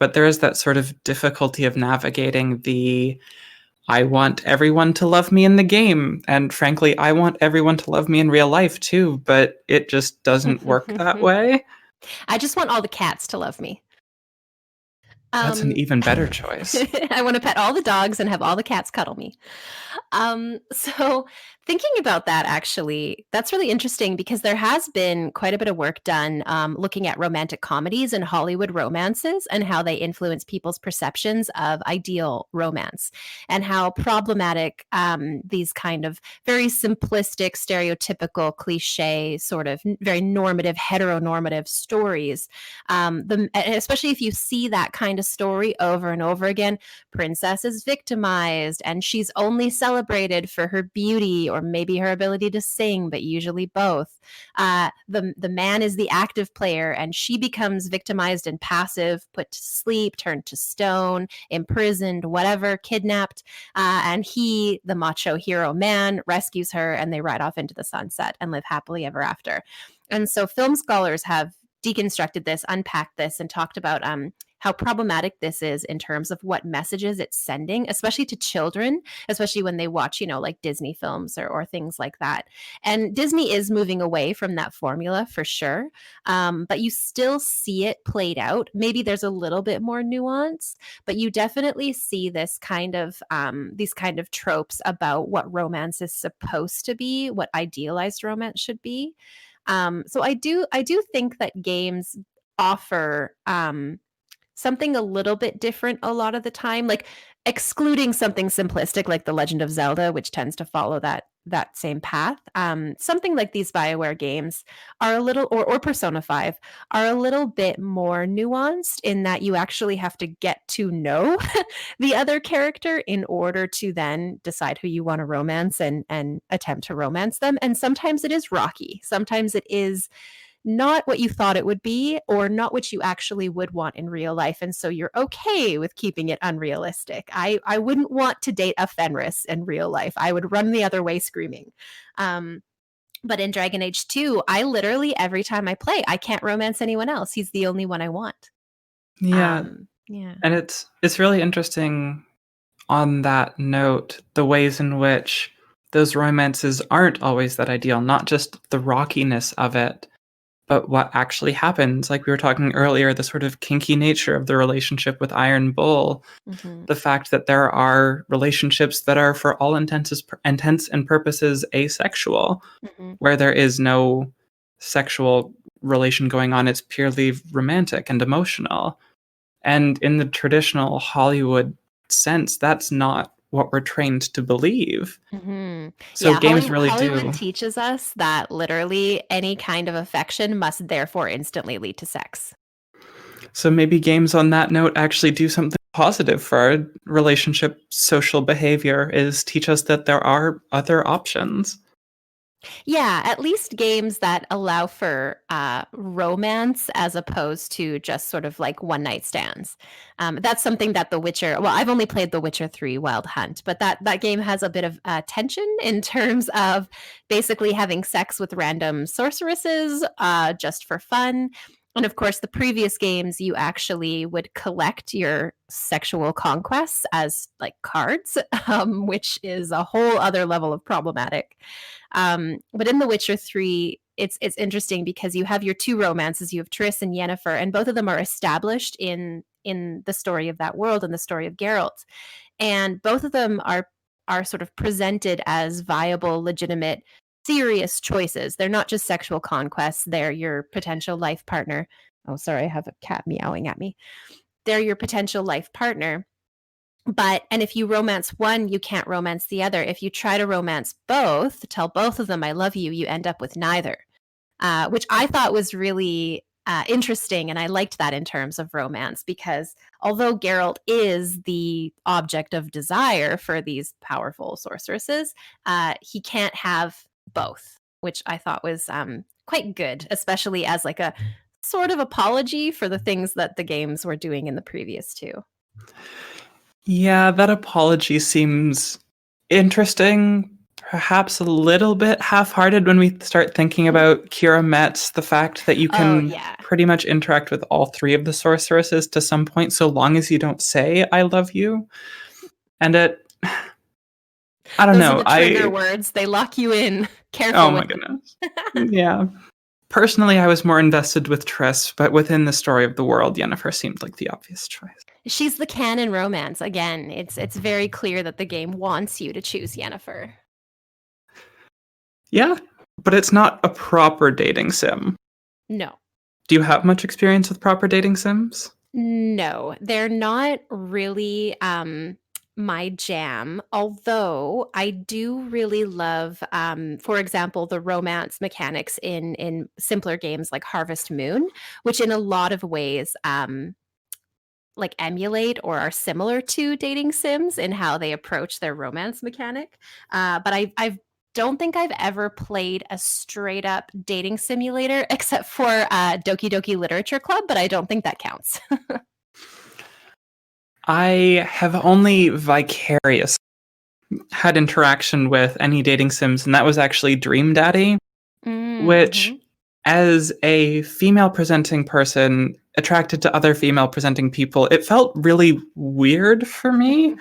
But there is that sort of difficulty of navigating the, I want everyone to love me in the game. And frankly, I want everyone to love me in real life too, but it just doesn't work that way. I just want all the cats to love me. That's an even better choice. I want to pet all the dogs and have all the cats cuddle me. So thinking about that, actually, that's really interesting because there has been quite a bit of work done looking at romantic comedies and Hollywood romances and how they influence people's perceptions of ideal romance and how problematic these kind of very simplistic, stereotypical, cliche, sort of very normative, heteronormative stories, especially if you see that kind of story over and over again. Princess is victimized and she's only celebrated for her beauty or maybe her ability to sing, but usually both. The man is the active player and she becomes victimized and passive, put to sleep, turned to stone, imprisoned, whatever, kidnapped. And he, the macho hero man, rescues her and they ride off into the sunset and live happily ever after. And so film scholars have deconstructed this, unpacked this, and talked about how problematic this is in terms of what messages it's sending, especially to children, especially when they watch, like Disney films or things like that. And Disney is moving away from that formula for sure, but you still see it played out. Maybe there's a little bit more nuance, but you definitely see this kind of these kind of tropes about what romance is supposed to be, what idealized romance should be. So I do think that games offer something a little bit different a lot of the time, like excluding something simplistic like The Legend of Zelda, which tends to follow that same path. Something like these BioWare games are a little, or Persona 5, are a little bit more nuanced in that you actually have to get to know the other character in order to then decide who you want to romance and attempt to romance them. And sometimes it is rocky. Sometimes it is not what you thought it would be or not what you actually would want in real life. And so you're okay with keeping it unrealistic. I wouldn't want to date a Fenris in real life. I would run the other way screaming. But in Dragon Age 2, I literally, every time I play, I can't romance anyone else. He's the only one I want. Yeah. Yeah. And it's really interesting on that note, the ways in which those romances aren't always that ideal, not just the rockiness of it, but what actually happens. Like we were talking earlier, the sort of kinky nature of the relationship with Iron Bull, the fact that there are relationships that are, for all intents and purposes, asexual, where there is no sexual relation going on. It's purely romantic and emotional. And in the traditional Hollywood sense, that's not what we're trained to believe. So Yeah, games really Hollywood do. teaches us that literally any kind of affection must therefore instantly lead to sex. So maybe games on that note actually do something positive for our relationship social behavior, is teach us that there are other options. Yeah, at least games that allow for romance as opposed to just sort of like one night stands. That's something that The Witcher. Well, I've only played The Witcher 3 Wild Hunt, but that game has a bit of tension in terms of basically having sex with random sorceresses just for fun. And of course, the previous games, you actually would collect your sexual conquests as like cards, which is a whole other level of problematic. But in The Witcher 3, it's interesting because you have your two romances. You have Triss and Yennefer, and both of them are established in the story of that world and the story of Geralt. And both of them are sort of presented as viable, legitimate, serious choices. They're not just sexual conquests, they're your potential life partner. Oh, sorry, I have a cat meowing at me. They're your potential life partner. And if you romance one, you can't romance the other. If you try to romance both, tell both of them I love you, you end up with neither, which I thought was really interesting. And I liked that in terms of romance, because although Geralt is the object of desire for these powerful sorceresses, he can't have both, which I thought was quite good, especially as like a sort of apology for the things that the games were doing in the previous two. Yeah, that apology seems interesting, perhaps a little bit half-hearted when we start thinking about Kira Metz, the fact that you can pretty much interact with all three of the sorceresses to some point, so long as you don't say, I love you. And I don't know. Those are the trigger words. They lock you in. Careful. Oh my goodness. Yeah. Personally, I was more invested with Triss, but within the story of the world, Yennefer seemed like the obvious choice. She's the canon romance. Again, it's very clear that the game wants you to choose Yennefer. Yeah, but it's not a proper dating sim. No. Do you have much experience with proper dating sims? No, they're not really my jam, although I do really love, for example, the romance mechanics in simpler games like Harvest Moon, which in a lot of ways like emulate or are similar to dating sims in how they approach their romance mechanic. But I don't think I've ever played a straight up dating simulator except for Doki Doki Literature Club, but I don't think that counts. I have only vicariously had interaction with any dating sims, and that was actually Dream Daddy, which, as a female presenting person attracted to other female presenting people, it felt really weird for me.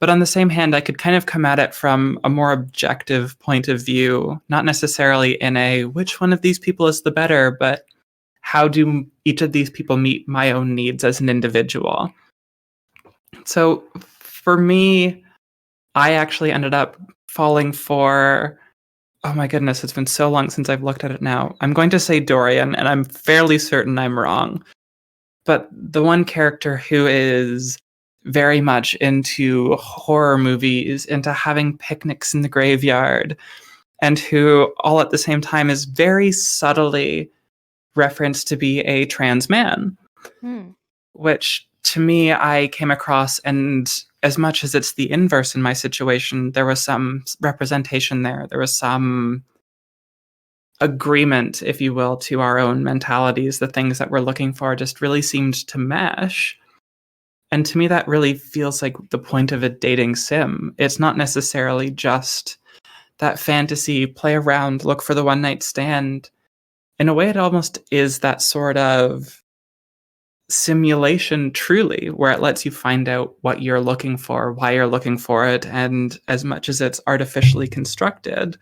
But on the same hand, I could kind of come at it from a more objective point of view, not necessarily in a which one of these people is the better, but how do each of these people meet my own needs as an individual? So for me, I actually ended up falling for, oh my goodness, it's been so long since I've looked at it now. I'm going to say Dorian, and I'm fairly certain I'm wrong. But the one character who is very much into horror movies, into having picnics in the graveyard, and who all at the same time is very subtly referenced to be a trans man, which to me I came across, and as much as it's the inverse in my situation, there was some representation there. There was some agreement, if you will, to our own mentalities. The things that we're looking for just really seemed to mesh. And to me, that really feels like the point of a dating sim. It's not necessarily just that fantasy, play around, look for the one night stand. In a way, it almost is that sort of simulation, truly, where it lets you find out what you're looking for, why you're looking for it, and as much as it's artificially constructed,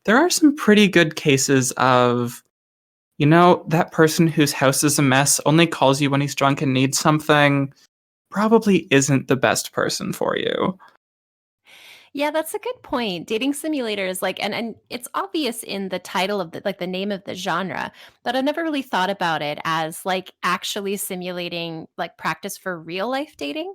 there are some pretty good cases of, you know, that person whose house is a mess only calls you when he's drunk and needs something probably isn't the best person for you. Yeah, that's a good point. Dating simulators, like, and it's obvious in the title of the like the name of the genre, but I've never really thought about it as like actually simulating like practice for real life dating.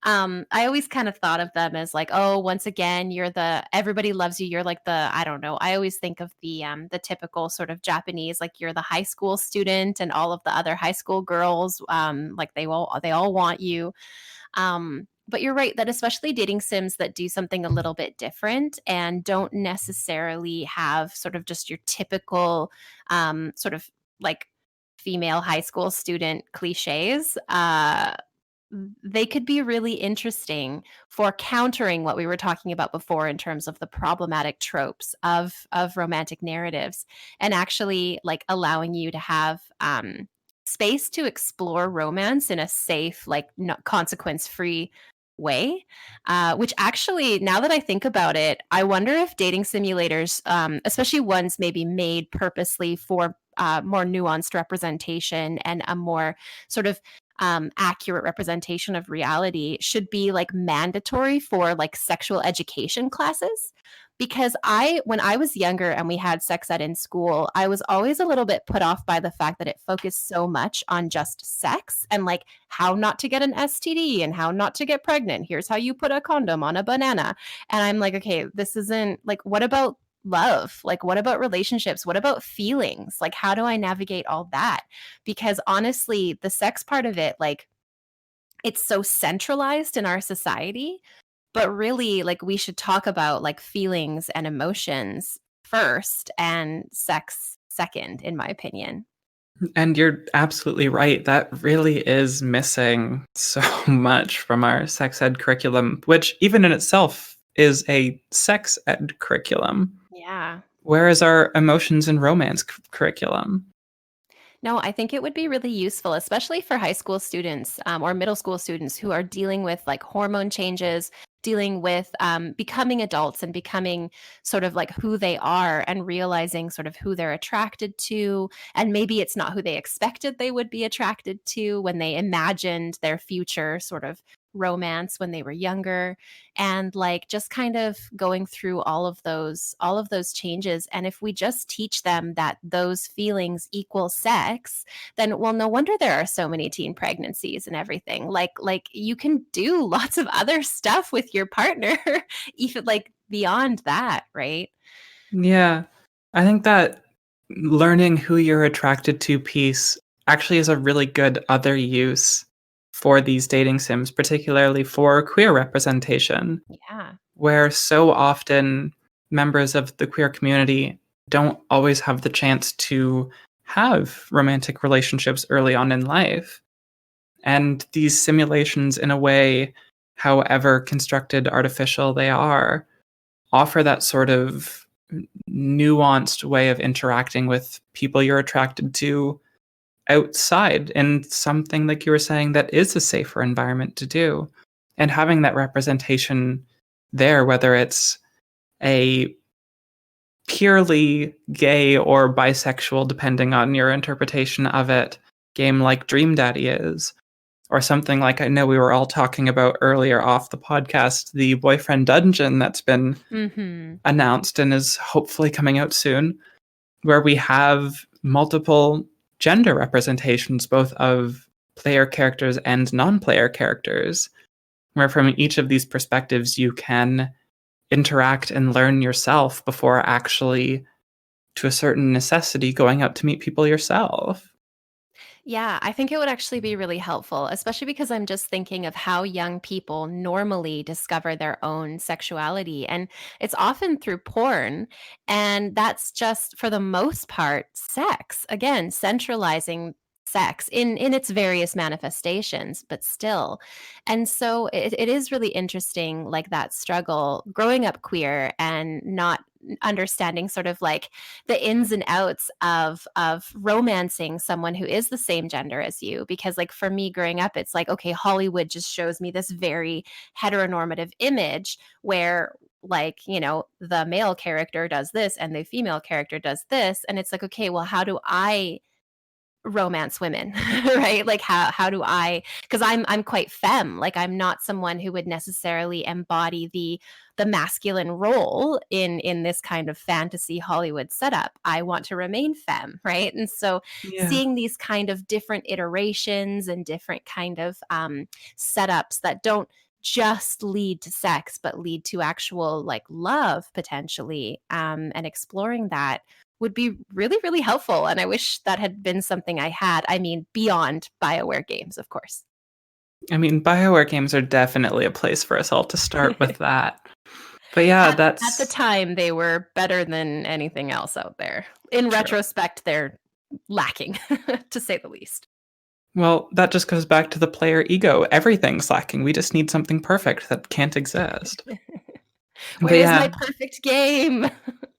I always kind of thought of them as like, oh, once again, you're the everybody loves you. You're like the, I don't know. I always think of the typical sort of Japanese, like you're the high school student and all of the other high school girls, like they all want you. But you're right that especially dating sims that do something a little bit different and don't necessarily have sort of just your typical sort of like female high school student cliches, they could be really interesting for countering what we were talking about before in terms of the problematic tropes of romantic narratives, and actually like allowing you to have space to explore romance in a safe, like consequence free way. Which actually, now that I think about it, I wonder if dating simulators, especially ones maybe made purposely for more nuanced representation and a more sort of accurate representation of reality, should be like mandatory for like sexual education classes. Because when I was younger and we had sex ed in school, I was always a little bit put off by the fact that it focused so much on just sex and like how not to get an STD and how not to get pregnant. Here's how you put a condom on a banana. And I'm like, okay, this isn't like, what about love? Like, what about relationships? What about feelings? Like, how do I navigate all that? Because honestly, the sex part of it, like, it's so centralized in our society, but really, like, we should talk about like feelings and emotions first and sex second, in my opinion. And you're absolutely right. That really is missing so much from our sex ed curriculum, which even in itself is a sex ed curriculum. Yeah. Where is our emotions and romance curriculum? No, I think it would be really useful, especially for high school students, or middle school students who are dealing with like hormone changes, dealing with becoming adults and becoming sort of like who they are and realizing sort of who they're attracted to. And maybe it's not who they expected they would be attracted to when they imagined their future sort of romance when they were younger, and like just kind of going through all of those changes. And if we just teach them that those feelings equal sex, then, well, no wonder there are so many teen pregnancies and everything. Like you can do lots of other stuff with your partner even like beyond that, right? Yeah. I think that learning who you're attracted to piece actually is a really good other use for these dating sims, particularly for queer representation, Yeah. where so often members of the queer community don't always have the chance to have romantic relationships early on in life. And these simulations, in a way, however constructed, artificial they are, offer that sort of nuanced way of interacting with people you're attracted to outside in something like you were saying that is a safer environment to do. And having that representation there, whether it's a purely gay or bisexual, depending on your interpretation of it, game like Dream Daddy is, or something like I know we were all talking about earlier off the podcast, the Boyfriend Dungeon that's been Mhm. announced and is hopefully coming out soon, where we have multiple gender representations, both of player characters and non player characters, where from each of these perspectives you can interact and learn yourself before actually, to a certain necessity, going out to meet people yourself. Yeah, I think it would actually be really helpful, especially because I'm just thinking of how young people normally discover their own sexuality. And it's often through porn. And that's just, for the most part, sex. Again, centralizing sex in its various manifestations, but still. And so it is really interesting, like that struggle growing up queer and not understanding sort of like the ins and outs of romancing someone who is the same gender as you. Because like for me growing up, it's like, okay, Hollywood just shows me this very heteronormative image where like, the male character does this and the female character does this. And it's like, okay, well, how do I romance women? Right? Like, how do I, because I'm quite femme. Like, I'm not someone who would necessarily embody the masculine role in this kind of fantasy Hollywood setup. I want to remain femme, right? And so Yeah. seeing these kind of different iterations and different kind of setups that don't just lead to sex but lead to actual like love potentially, and exploring that would be really, really helpful. And I wish that had been something I had. I mean, beyond BioWare games, of course. I mean, BioWare games are definitely a place for us all to start with that. But yeah, At the time, they were better than anything else out there. In retrospect, they're lacking, to say the least. Well, that just goes back to the player ego. Everything's lacking. We just need something perfect that can't exist. Where is my perfect game?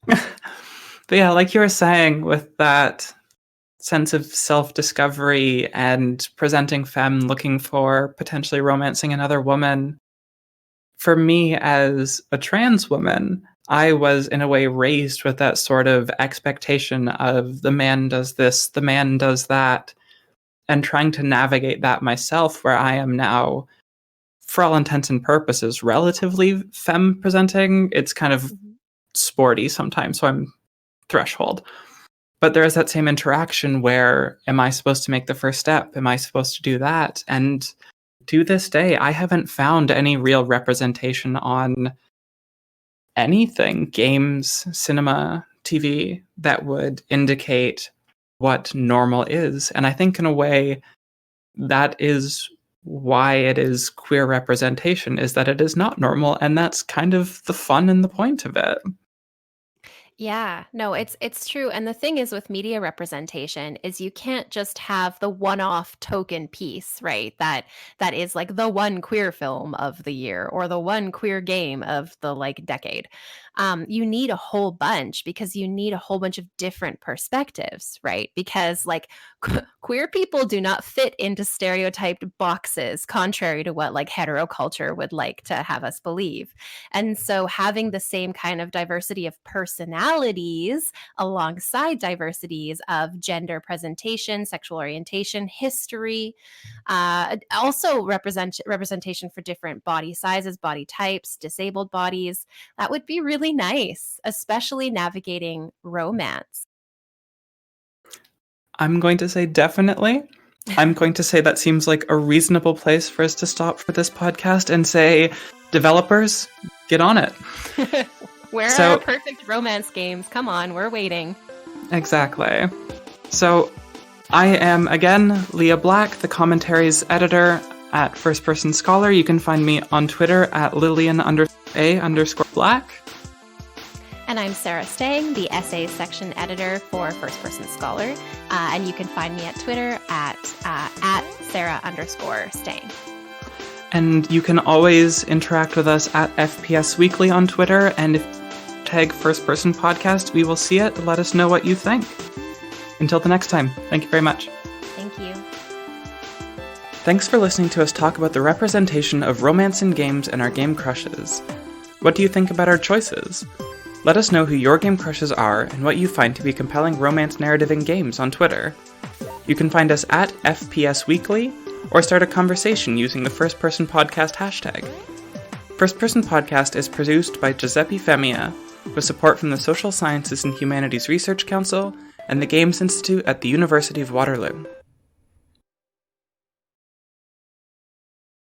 But yeah, like you were saying, with that sense of self-discovery and presenting femme looking for potentially romancing another woman, for me as a trans woman, I was in a way raised with that sort of expectation of the man does this, the man does that, and trying to navigate that myself, where I am now, for all intents and purposes, relatively femme presenting. It's kind of sporty sometimes, so I'm threshold. But there is that same interaction where, am I supposed to make the first step? Am I supposed to do that? And to this day, I haven't found any real representation on anything, games, cinema, TV, that would indicate what normal is. And I think in a way that is why it is queer representation, is that it is not normal, and that's kind of the fun and the point of it. Yeah, no, it's true. And the thing is with media representation is you can't just have the one-off token piece, right? That is like the one queer film of the year or the one queer game of the like decade. You need a whole bunch because you need a whole bunch of different perspectives, right? Because like queer people do not fit into stereotyped boxes, contrary to what like hetero culture would like to have us believe. And so having the same kind of diversity of personalities alongside diversities of gender presentation, sexual orientation, history, also representation for different body sizes, body types, disabled bodies. That would be really nice, especially navigating romance. I'm going to say definitely. I'm going to say that seems like a reasonable place for us to stop for this podcast and say, developers, get on it. Where are our perfect romance games? Come on, we're waiting. Exactly. So I am, again, Lia Black, the commentaries editor at First Person Scholar. You can find me on Twitter at Lillian_A_Black. And I'm Sarah Stang, the essays section editor for First Person Scholar. And you can find me at Twitter at Sarah_Stang. And you can always interact with us at FPS Weekly on Twitter. And if you tag First Person Podcast, we will see it. Let us know what you think. Until the next time, thank you very much. Thank you. Thanks for listening to us talk about the representation of romance in games and our game crushes. What do you think about our choices? Let us know who your game crushes are and what you find to be compelling romance narrative in games on Twitter. You can find us at FPS Weekly, or start a conversation using the First Person Podcast hashtag. First Person Podcast is produced by Giuseppe Femia, with support from the Social Sciences and Humanities Research Council and the Games Institute at the University of Waterloo.